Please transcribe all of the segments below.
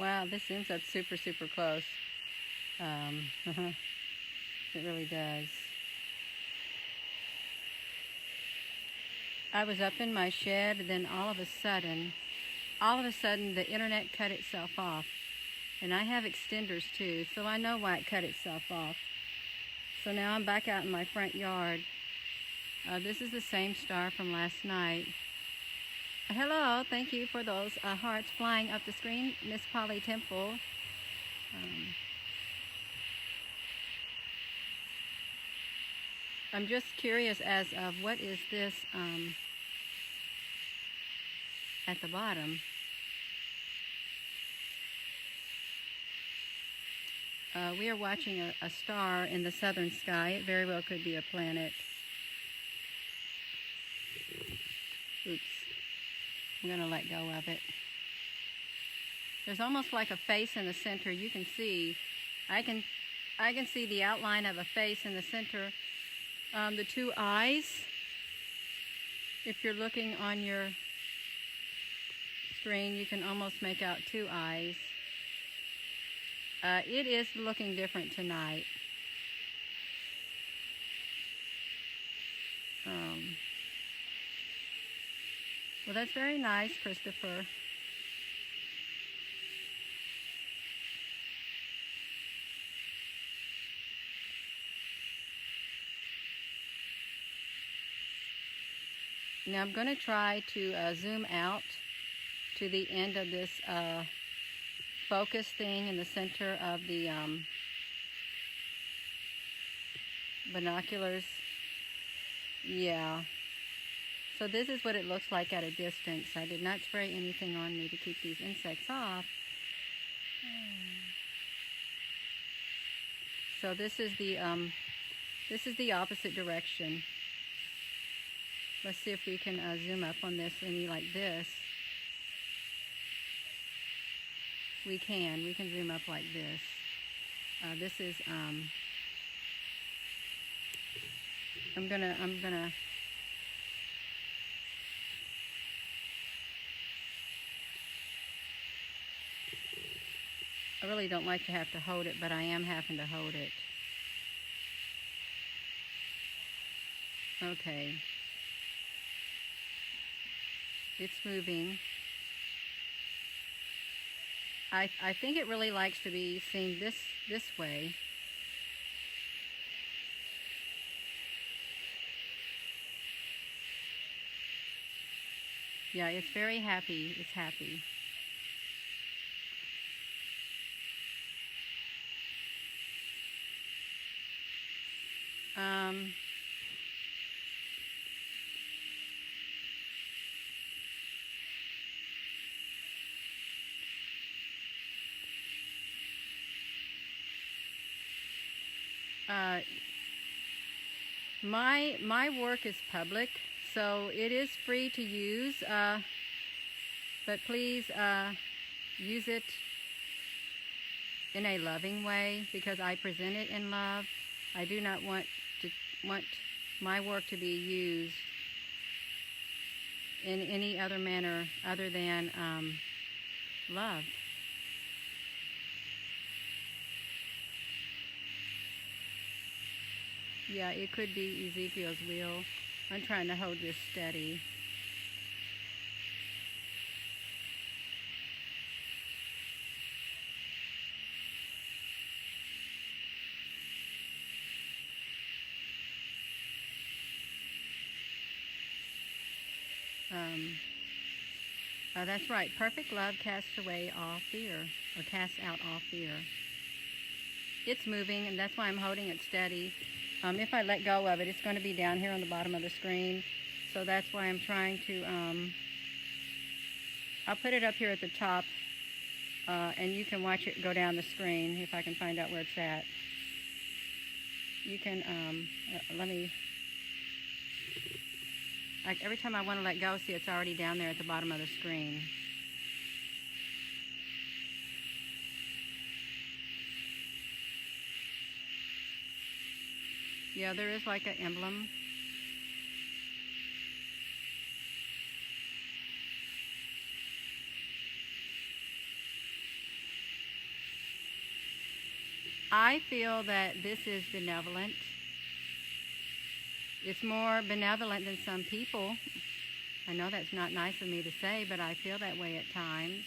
Wow, this ends up super, super close. It really does. I was up in my shed, and then all of a sudden, the internet cut itself off. And I have extenders too, so I know why it cut itself off. So now I'm back out in my front yard. This is the same star from last night. Hello, thank you for those hearts flying up the screen, Miss Polly Temple. I'm just curious as of what is this at the bottom. We are watching a star in the southern sky. It very well could be a planet. Oops. I'm going to let go of it. There's almost like a face in the center. You can see, I can see the outline of a face in the center. The two eyes, if you're looking on your screen, you can almost make out two eyes. It is looking different tonight. Well, that's very nice, Christopher. Now I'm going to try to zoom out to the end of this focus thing in the center of the binoculars. Yeah. So this is what it looks like at a distance. I did not spray anything on me to keep these insects off. So this is the opposite direction. Let's see if we can zoom up on this any like this. We can zoom up like this. This is I'm gonna I really don't like to have to hold it, but I am having to hold it. Okay. It's moving. I think it really likes to be seen this way. Yeah, it's very happy. It's happy. My work is public, so it is free to use, but please use it in a loving way, because I present it in love. I do not want my work to be used in any other manner other than love. Yeah, it could be Ezekiel's wheel. I'm trying to hold this steady. That's right. Perfect love casts away all fear, or casts out all fear. It's moving, and that's why I'm holding it steady. If I let go of it, it's going to be down here on the bottom of the screen. So that's why I'm trying to, I'll put it up here at the top, and you can watch it go down the screen if I can find out where it's at. You can, every time I want to let go, see, it's already down there at the bottom of the screen. Yeah, there is like an emblem. I feel that this is benevolent. It's more benevolent than some people. I know that's not nice of me to say, but I feel that way at times.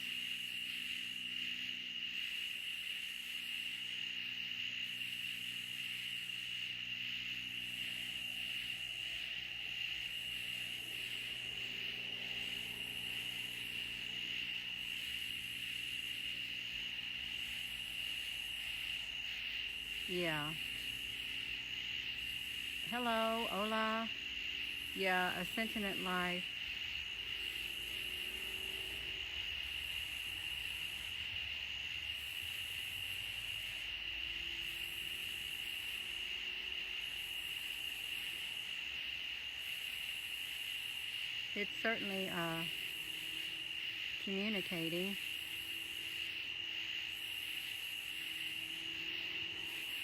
Yeah. Hello, hola. Yeah, a sentient life. It's certainly communicating.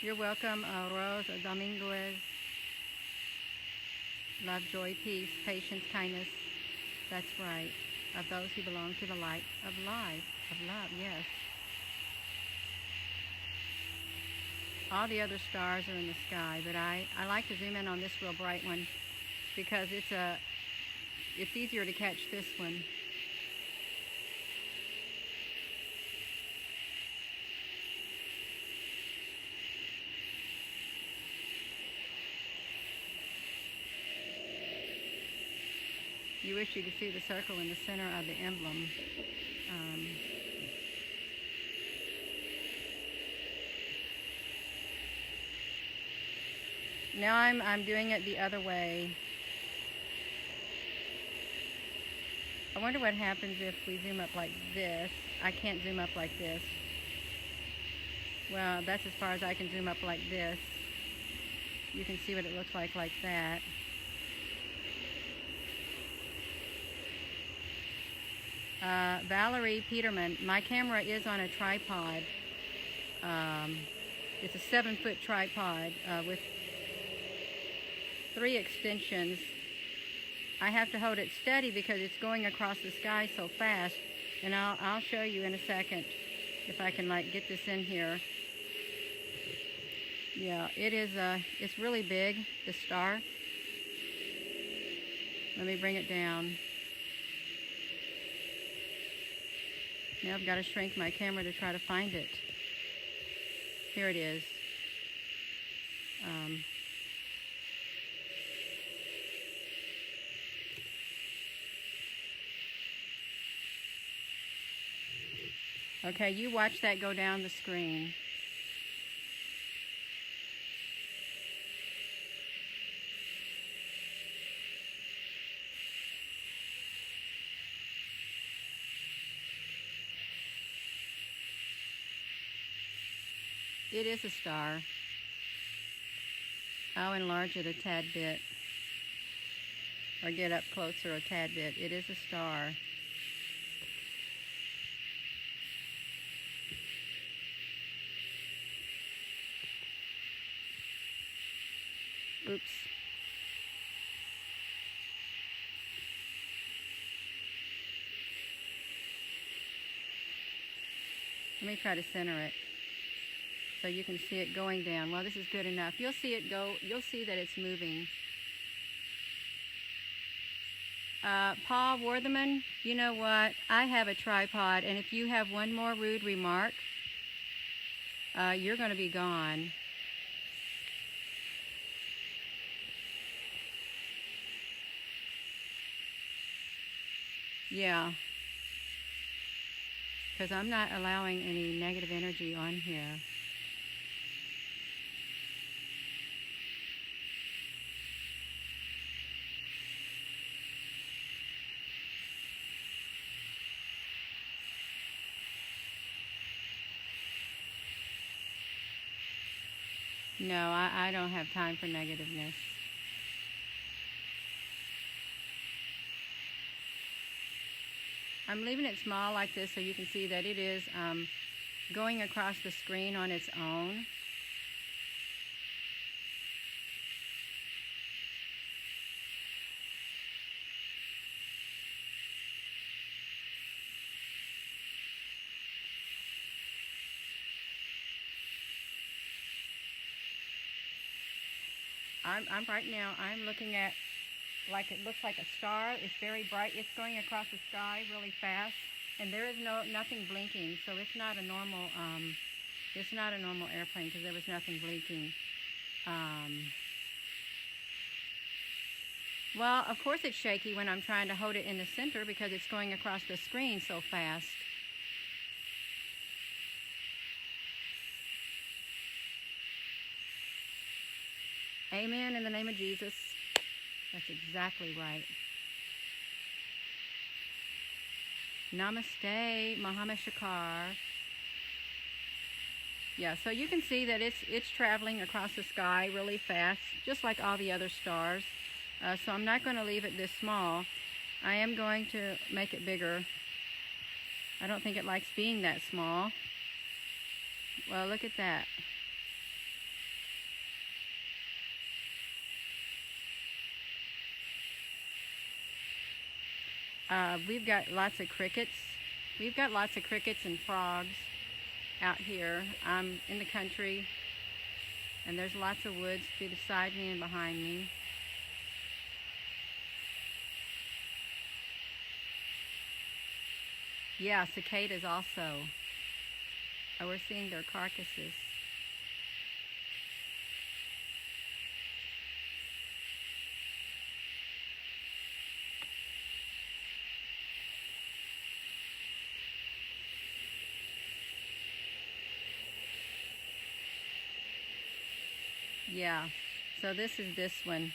You're welcome, Rose Dominguez. Love, joy, peace, patience, kindness. That's right. Of those who belong to the light of life, of love, yes. All the other stars are in the sky, but I like to zoom in on this real bright one because it's easier to catch this one. You wish you could see the circle in the center of the emblem. Now I'm doing it the other way. I wonder what happens if we zoom up like this. I can't zoom up like this. Well, that's as far as I can zoom up like this. You can see what it looks like that. Valerie Peterman, my camera is on a tripod. It's a 7-foot tripod with 3 extensions. I have to hold it steady because it's going across the sky so fast, and I'll show you in a second if I can like get this in here. Yeah, it's really big, the star. Let me bring it down. Now I've got to shrink my camera to try to find it. Here it is. Okay, you watch that go down the screen. It is a star. I'll enlarge it a tad bit, or get up closer a tad bit. It is a star. Oops. Let me try to center it so you can see it going down. Well, this is good enough. You'll see it go. You'll see that it's moving. Paul Wortherman, you know what? I have a tripod, and if you have one more rude remark, you're going to be gone. Yeah. Because I'm not allowing any negative energy on here. No, I don't have time for negativeness. I'm leaving it small like this so you can see that it is going across the screen on its own. I'm right now, I'm looking at, like, it looks like a star. It's very bright. It's going across the sky really fast, and there is nothing blinking, so it's not a normal airplane because there was nothing blinking. Well, of course it's shaky when I'm trying to hold it in the center because it's going across the screen so fast. Amen in the name of Jesus. That's exactly right. Namaste, Muhammad Shakar. Yeah, so you can see that it's traveling across the sky really fast, just like all the other stars. So I'm not going to leave it this small. I am going to make it bigger. I don't think it likes being that small. Well, look at that. We've got lots of crickets. We've got lots of crickets and frogs out here. I'm in the country, and there's lots of woods beside me and behind me. Yeah, cicadas also. Oh, we're seeing their carcasses. Yeah, so this is this one.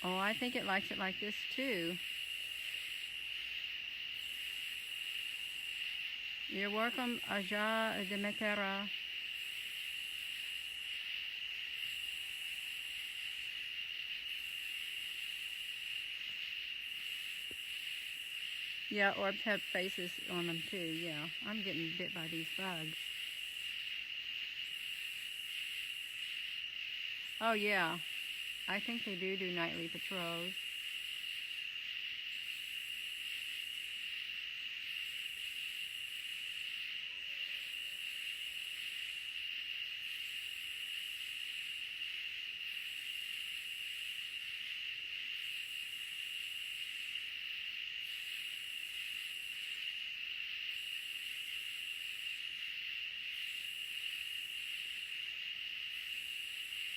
Oh, I think it likes it like this too. You're welcome, Aja Demetera. Yeah, orbs have faces on them too, yeah. I'm getting bit by these bugs. Oh yeah, I think they do nightly patrols.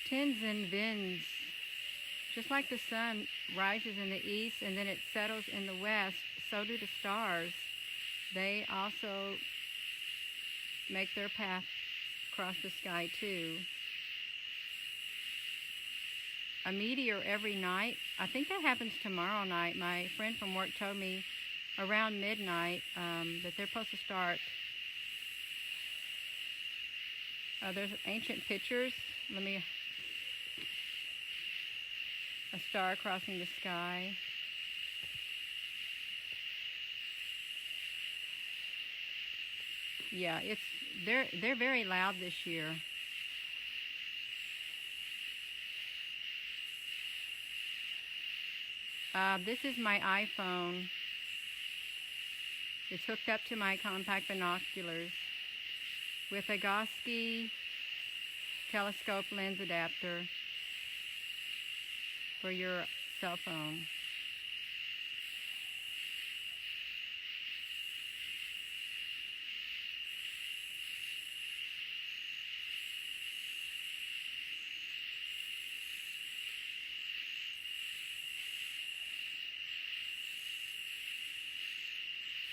Tins and Vins, just like the sun rises in the east and then it settles in the west, so do the stars. They also make their path across the sky too. A meteor every night. I think that happens tomorrow night. My friend from work told me around midnight that they're supposed to start. There's ancient pictures. A star crossing the sky. Yeah, they're very loud this year. This is my iPhone. It's hooked up to my compact binoculars with a Goski telescope lens adapter for your cell phone.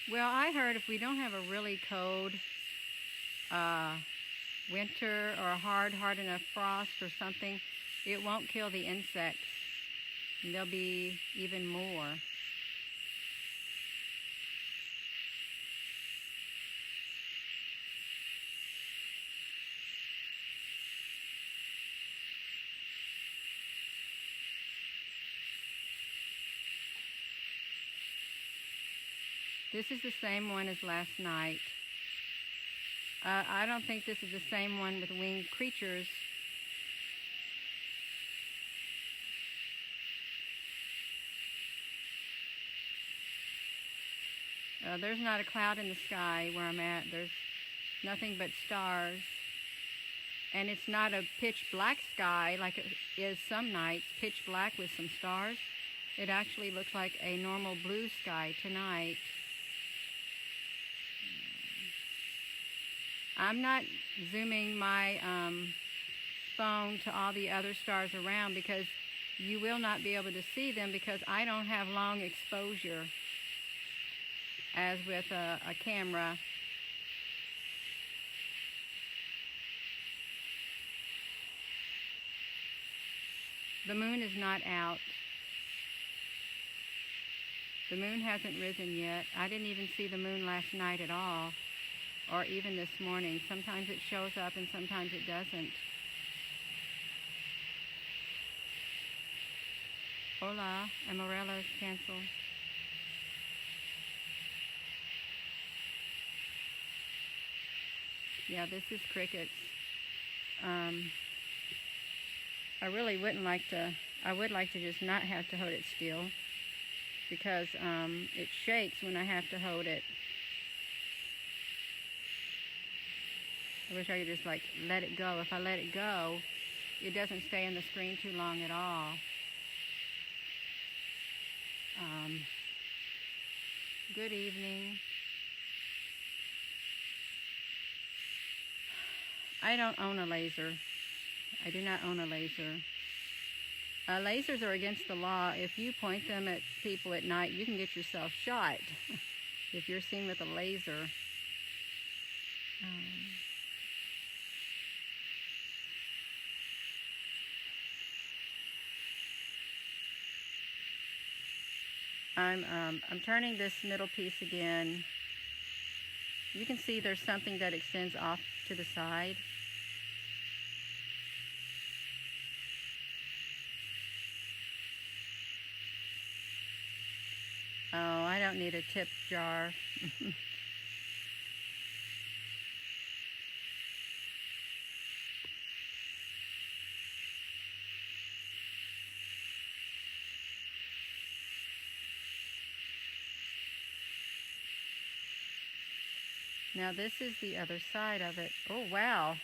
Well, I heard if we don't have a really cold winter or a hard enough frost or something, it won't kill the insects. And there'll be even more. This is the same one as last night. I don't think this is the same one with winged creatures. There's not a cloud in the sky where I'm at. There's nothing but stars. And it's not a pitch black sky like it is some nights, pitch black with some stars. It actually looks like a normal blue sky tonight. I'm not zooming my phone to all the other stars around because you will not be able to see them because I don't have long exposure as with a camera. The moon is not out. The moon hasn't risen yet. I didn't even see the moon last night at all, or even this morning. Sometimes it shows up and sometimes it doesn't. Hola, Amarella's canceled. Yeah, this is crickets. I really wouldn't like to, I would like to just not have to hold it still because it shakes when I have to hold it. I wish I could just like let it go. If I let it go, it doesn't stay on the screen too long at all. Good evening. I don't own a laser. I do not own a laser. Lasers are against the law. If you point them at people at night, you can get yourself shot if you're seen with a laser. I'm turning this middle piece again. You can see there's something that extends off to the side. Oh, I don't need a tip jar. Now this is the other side of it. Oh wow,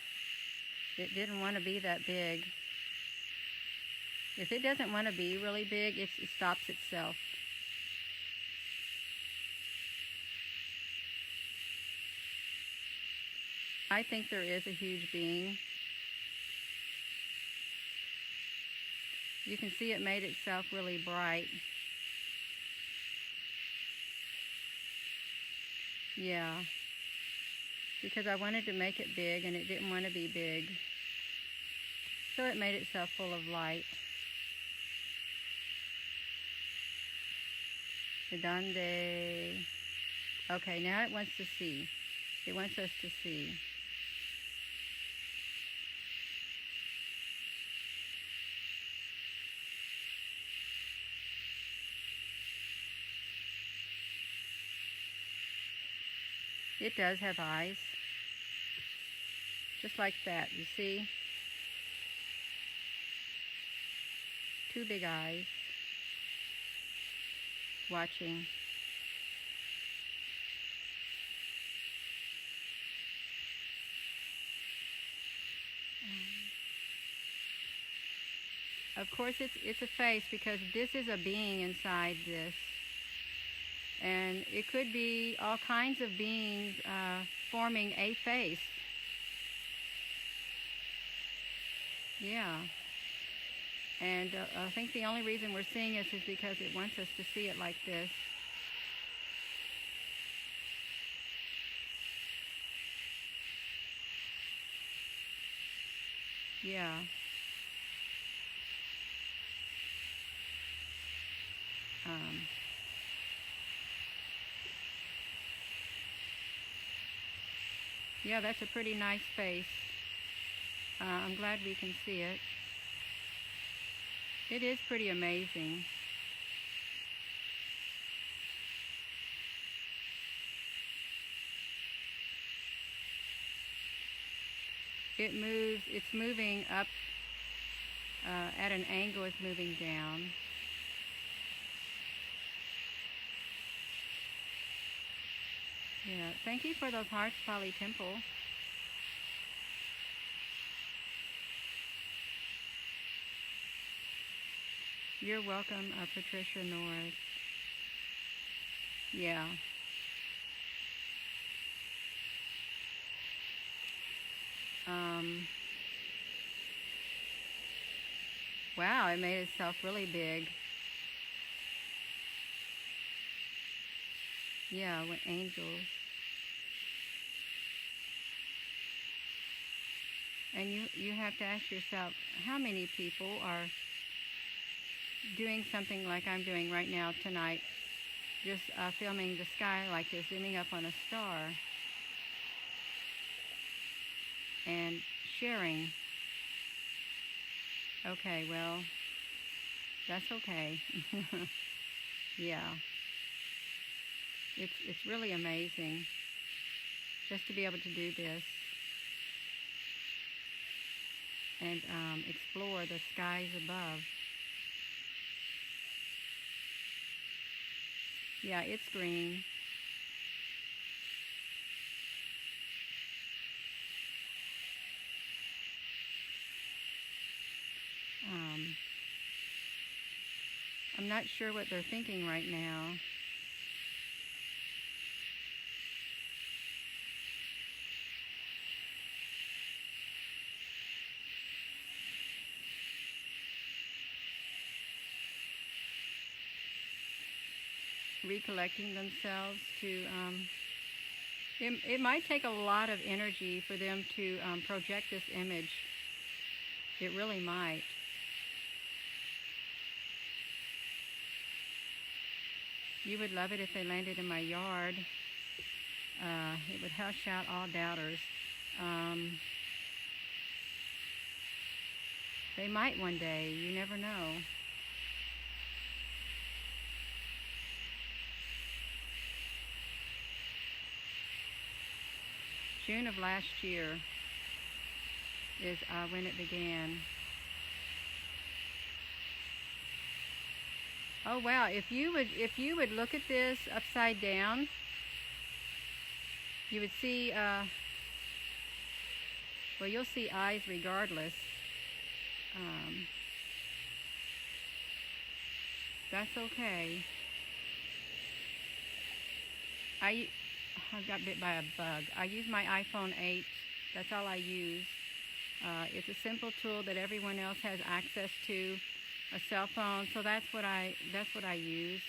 it didn't want to be that big. If it doesn't want to be really big, it stops itself. I think there is a huge being. You can see it made itself really bright. Yeah, because I wanted to make it big and it didn't want to be big. So it made itself full of light. Donde. Okay, now it wants to see. It wants us to see. It does have eyes. Just like that, you see? Two big eyes. Watching. Of course it's a face because this is a being inside this. And it could be all kinds of beings forming a face. Yeah. And I think the only reason we're seeing this is because it wants us to see it like this. Yeah. Yeah, that's a pretty nice face. I'm glad we can see it. It is pretty amazing. It moves, it's moving up at an angle, it's moving down. Yeah. Thank you for those hearts, Polly Temple. You're welcome, Patricia Norris. Yeah. Um, wow, it made itself really big. Yeah, with angels. And you have to ask yourself, how many people are doing something like I'm doing right now tonight, just filming the sky like this, zooming up on a star, and sharing. Okay, well, that's okay. Yeah, it's really amazing just to be able to do this and explore the skies above. Yeah, it's green. I'm not sure what they're thinking right now. Recollecting themselves to, it might take a lot of energy for them to project this image. It really might. You would love it if they landed in my yard. It would hush out all doubters. They might one day, you never know. June of last year is when it began. Oh wow, if you would look at this upside down, you would see well, you'll see eyes regardless. That's okay. I got bit by a bug. I use my iPhone 8. That's all I use. It's a simple tool that everyone else has access to, a cell phone. So that's what I use.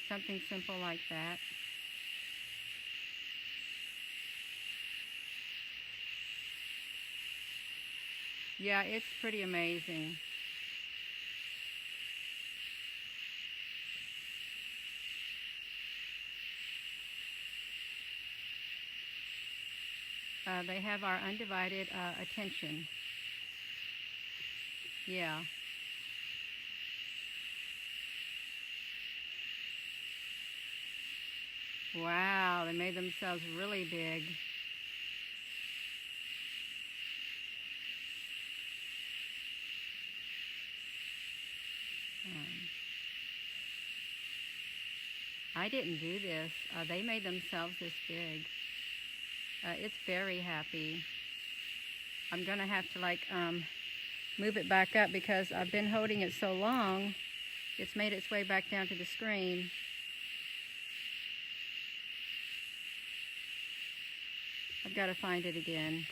Something simple like that. Yeah, it's pretty amazing. They have our undivided attention. Yeah. Wow, they made themselves really big. I didn't do this. They made themselves this big. It's very happy. I'm gonna have to like move it back up because I've been holding it so long. It's made its way back down to the screen. I've got to find it again.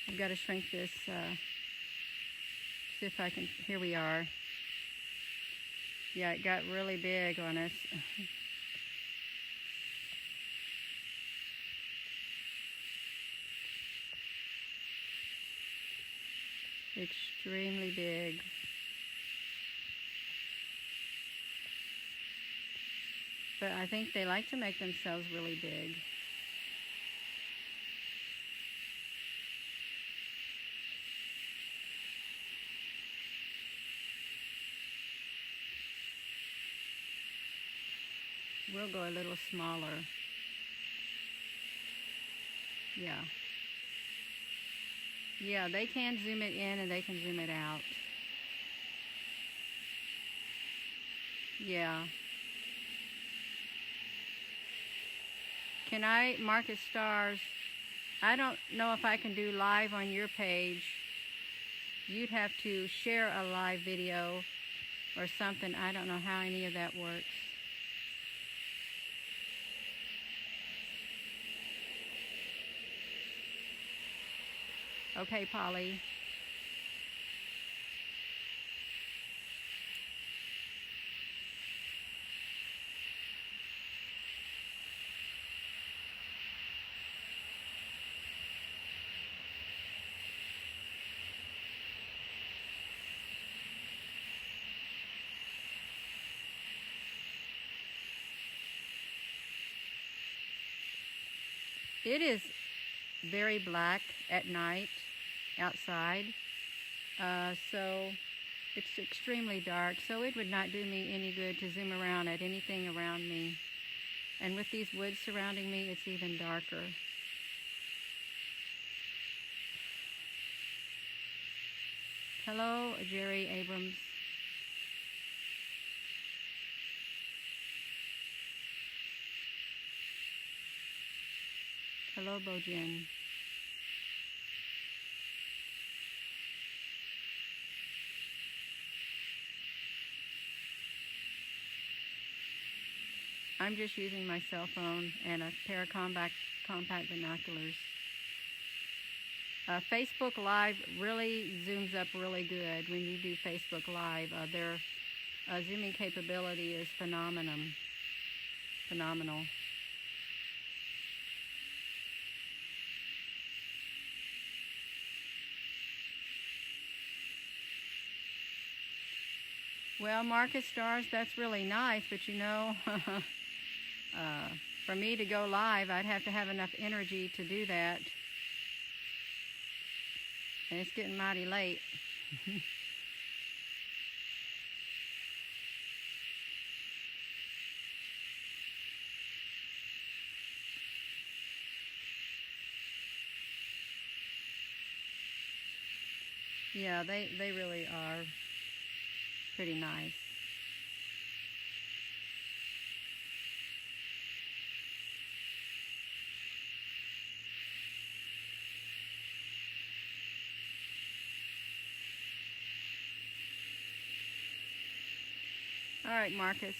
I've got to shrink this. See if I can. Here we are. Yeah, it got really big on us. Extremely big. But I think they like to make themselves really big. We'll go a little smaller. Yeah. Yeah, they can zoom it in and they can zoom it out. Yeah. Can I, Marcus Stars, I don't know if I can do live on your page. You'd have to share a live video or something. I don't know how any of that works. Okay, Polly. It is very black at night outside, so it's extremely dark, so it would not do me any good to zoom around at anything around me. And with these woods surrounding me, it's even darker. Hello, Jerry Abrams. Hello, Bojin. I'm just using my cell phone and a pair of compact binoculars. Facebook Live really zooms up really good when you do Facebook Live. Their zooming capability is phenomenal. Well, Marcus Stars, that's really nice, but you know, for me to go live, I'd have to have enough energy to do that. And it's getting mighty late. Yeah, they really are pretty nice. All right, Marcus.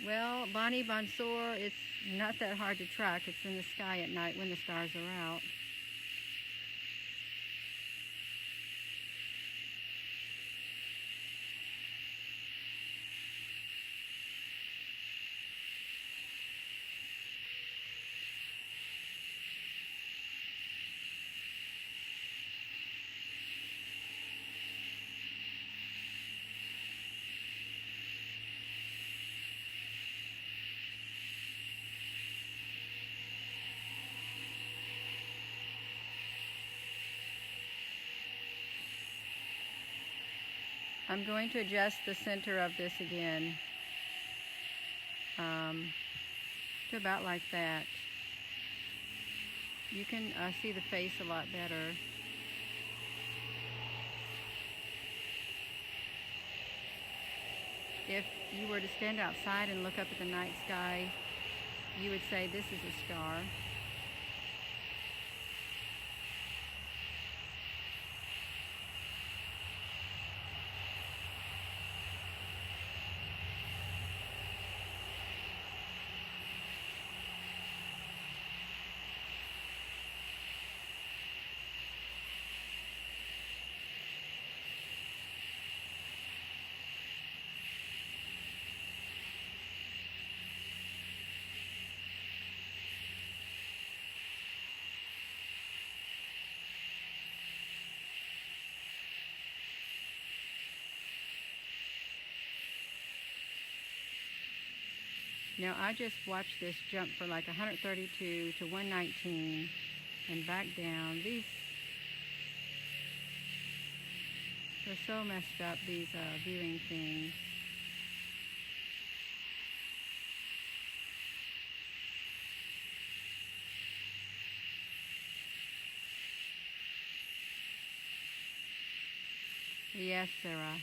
Well, Bonnie Bonsoir, it's not that hard to track. It's in the sky at night when the stars are out. I'm going to adjust the center of this again to about like that. You can see the face a lot better. If you were to stand outside and look up at the night sky, you would say this is a star. Now I just watched this jump for like 132 to 119 and back down. These are so messed up, these viewing things. Yes, Sarah.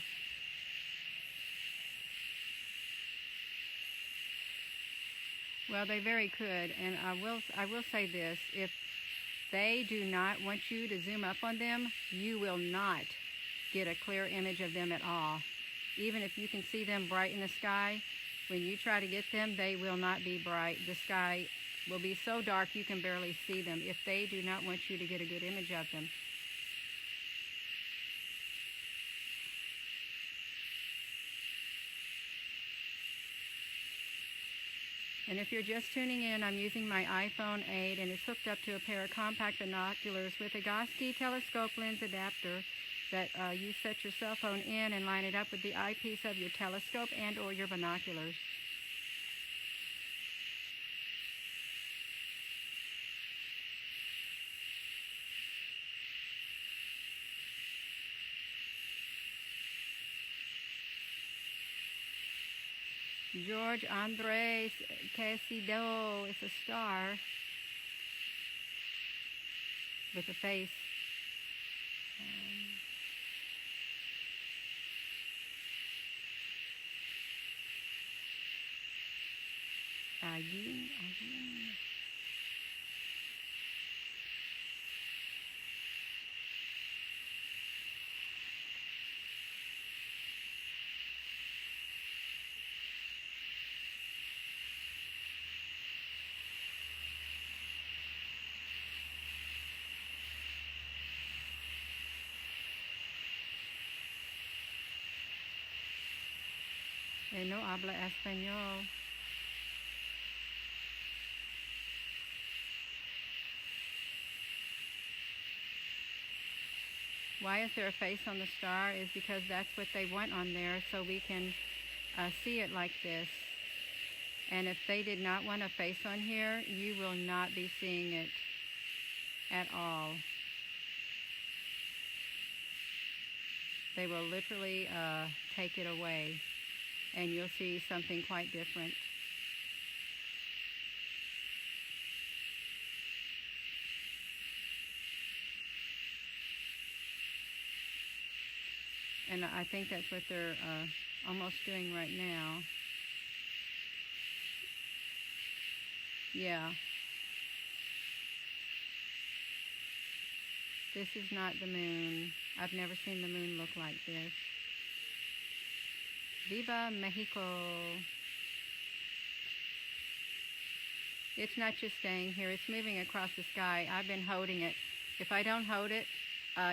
Well, they very could, and I will say this: if they do not want you to zoom up on them, you will not get a clear image of them at all. Even if you can see them bright in the sky, when you try to get them, they will not be bright. The sky will be so dark you can barely see them if they do not want you to get a good image of them. And if you're just tuning in, I'm using my iPhone 8 and it's hooked up to a pair of compact binoculars with a Goski telescope lens adapter that you set your cell phone in and line it up with the eyepiece of your telescope and or your binoculars. George Andres Casido is a star with a face. Ayun. No habla español. Why is there a face on the star is because that's what they want on there, so we can see it like this. And if they did not want a face on here, you will not be seeing it at all. They will literally take it away, and you'll see something quite different. And I think that's what they're almost doing right now. Yeah. This is not the moon. I've never seen the moon look like this. Viva Mexico. It's not just staying here. It's moving across the sky. I've been holding it. If I don't hold it,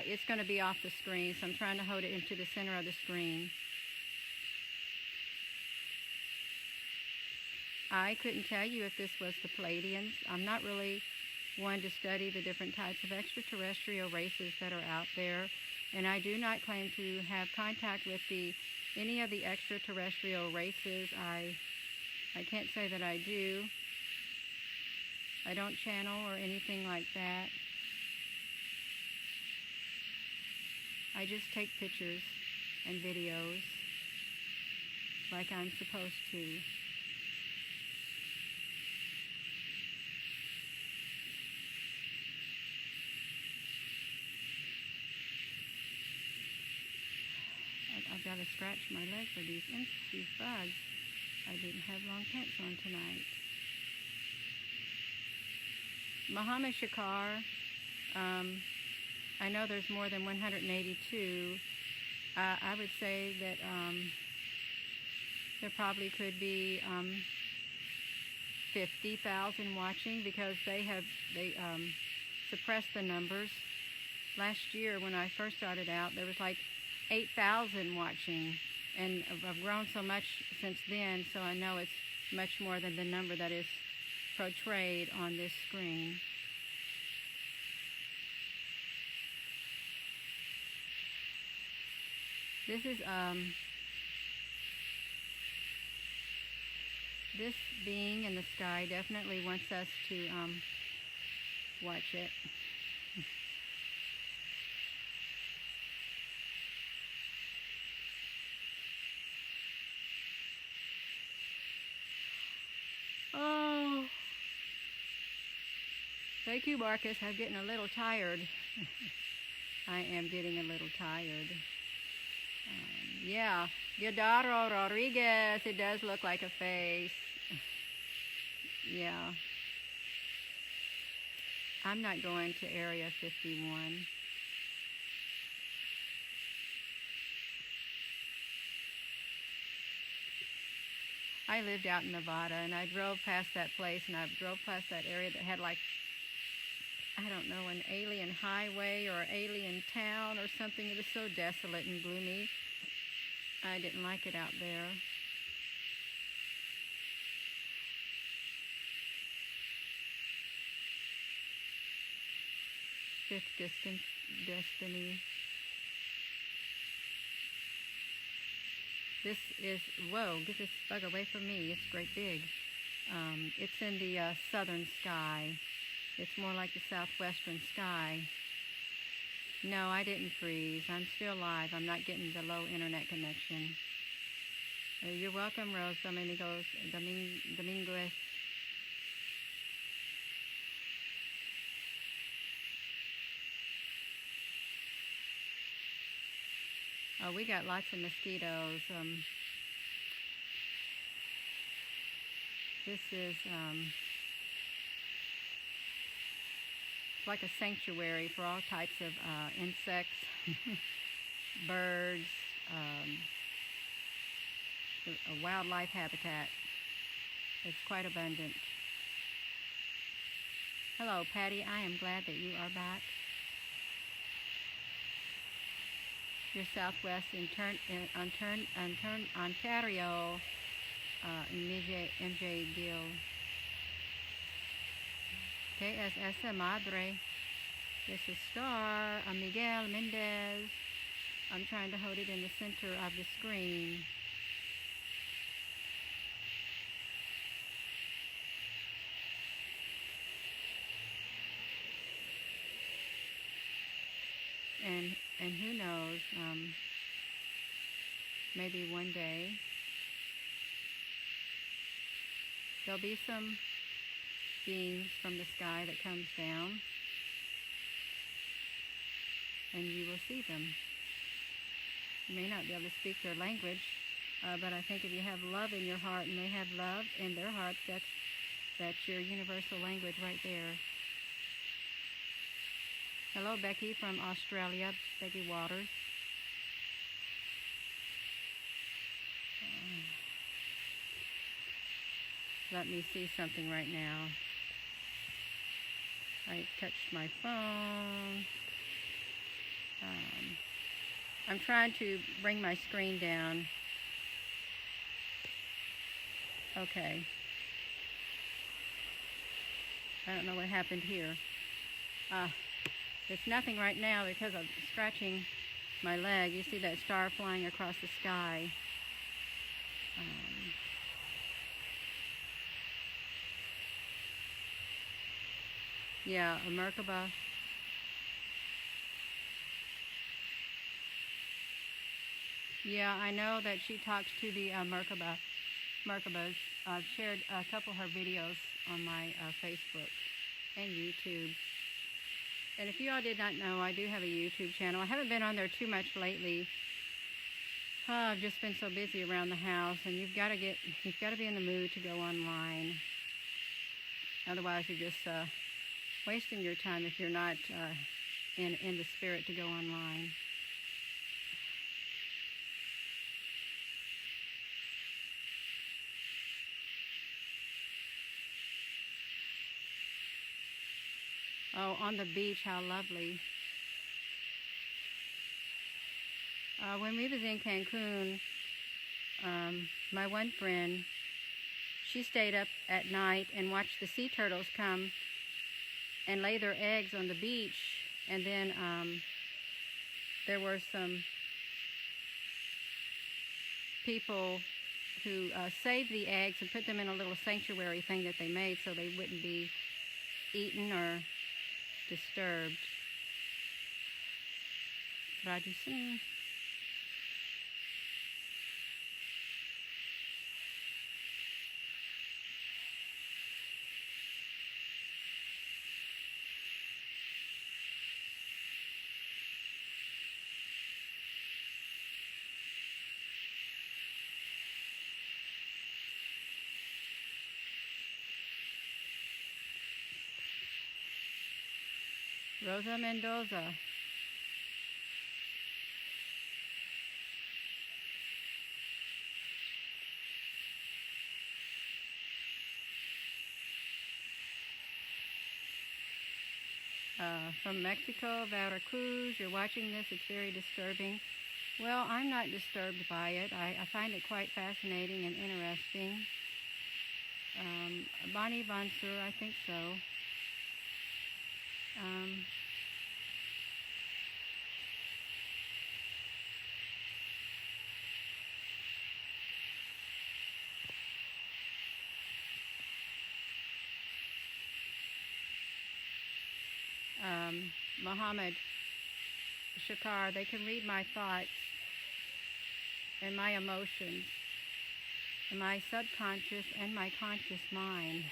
it's going to be off the screen, so I'm trying to hold it into the center of the screen. I couldn't tell you if this was the Pleiadians. I'm not really one to study the different types of extraterrestrial races that are out there, and I do not claim to have contact with any of the extraterrestrial races. I can't say that I do. I don't channel or anything like that. I just take pictures and videos like I'm supposed to. I've got to scratch my leg for these bugs. I didn't have long pants on tonight. Muhammad Shakar, I know there's more than 182. I would say that there probably could be 50,000 watching, because they suppressed the numbers. Last year when I first started out, there was like 8,000 watching, and I've grown so much since then, so I know it's much more than the number that is portrayed on this screen. This is this being in the sky definitely wants us to watch it. Oh, thank you, Marcus. I'm getting a little tired. I am getting a little tired. Yeah, Guidaro Rodriguez, it does look like a face. Yeah. I'm not going to Area 51. I lived out in Nevada, and I drove past that place, and I drove past that area that had, like, I don't know, an alien highway or alien town or something. It was so desolate and gloomy. I didn't like it out there. Fifth distance destiny. This is, whoa, get this bug away from me. It's great big. It's in the southern sky. It's more like the southwestern sky. No, I didn't freeze. I'm still live. I'm not getting the low internet connection. You're welcome, Rose Dominguez. Oh, we got lots of mosquitoes. This is like a sanctuary for all types of insects, birds, a wildlife habitat. It's quite abundant. Hello, Patty. I am glad that you are back. Your Southwest Ontario, MJ Gill. KSS Madre. This is Star, Miguel Mendez. I'm trying to hold it in the center of the screen. And who knows, maybe one day there'll be some beings from the sky that comes down, and you will see them. You may not be able to speak their language, but I think if you have love in your heart and they have love in their hearts, that's your universal language right there. Hello, Becky from Australia, Becky Waters. Let me see something right now. I touched my phone. I'm trying to bring my screen down. Okay. I don't know what happened here. It's nothing right now because I'm scratching my leg. You see that star flying across the sky. Yeah, a Merkaba. Yeah, I know that she talks to the Merkabas. I've shared a couple of her videos on my Facebook and YouTube. And if you all did not know, I do have a YouTube channel. I haven't been on there too much lately. I've just been so busy around the house, and you've got to be in the mood to go online. Otherwise, you're just wasting your time if you're not in the spirit to go online. Oh, on the beach, how lovely. When we was in Cancun, my one friend, she stayed up at night and watched the sea turtles come and lay their eggs on the beach. And then there were some people who saved the eggs and put them in a little sanctuary thing that they made so they wouldn't be eaten or disturbed. Raju Singh. Rosa Mendoza. From Mexico, Veracruz, you're watching this, it's very disturbing. Well, I'm not disturbed by it. I find it quite fascinating and interesting. Bonnie Bonsur, I think so. Muhammad Shakar, they can read my thoughts and my emotions and my subconscious and my conscious mind.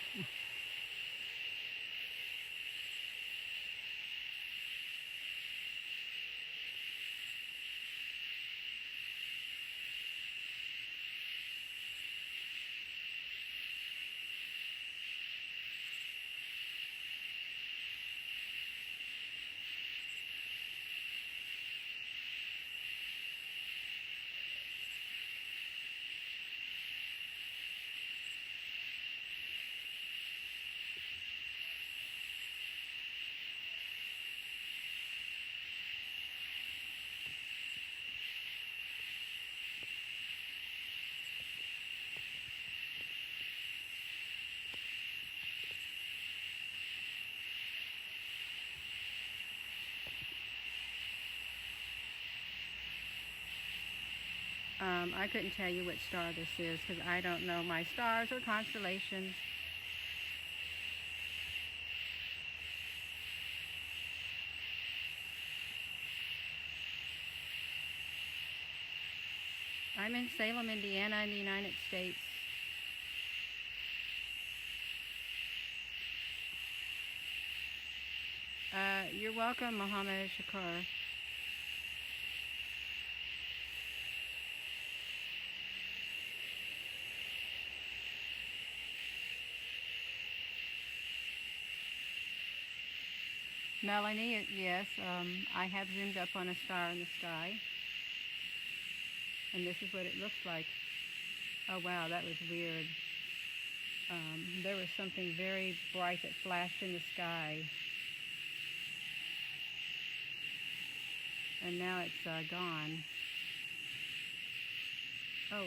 I couldn't tell you which star this is because I don't know my stars or constellations. I'm in Salem, Indiana in the United States. You're welcome, Muhammad Shakar. Melanie, yes, I have zoomed up on a star in the sky. And this is what it looks like. Oh wow, that was weird. There was something very bright that flashed in the sky. And now it's gone. Oh.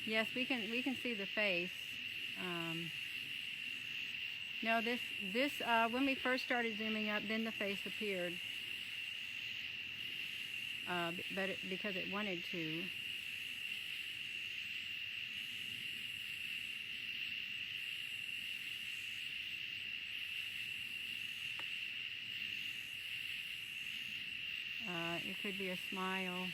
Yes, we can see the face. No, this when we first started zooming up, then the face appeared, but because it wanted to. It could be a smile.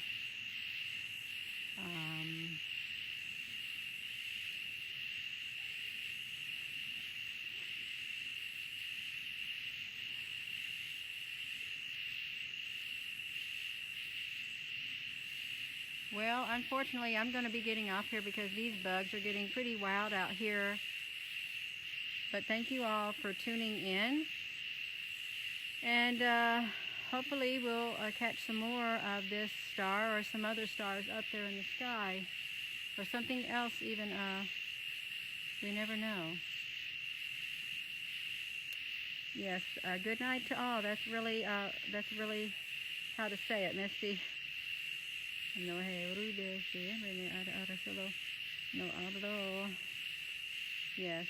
Well, unfortunately, I'm going to be getting off here because these bugs are getting pretty wild out here. But thank you all for tuning in. And hopefully we'll catch some more of this star or some other stars up there in the sky. Or something else even, we never know. Yes, good night to all. That's really how to say it, Misty. No rude, no hablo. Yes.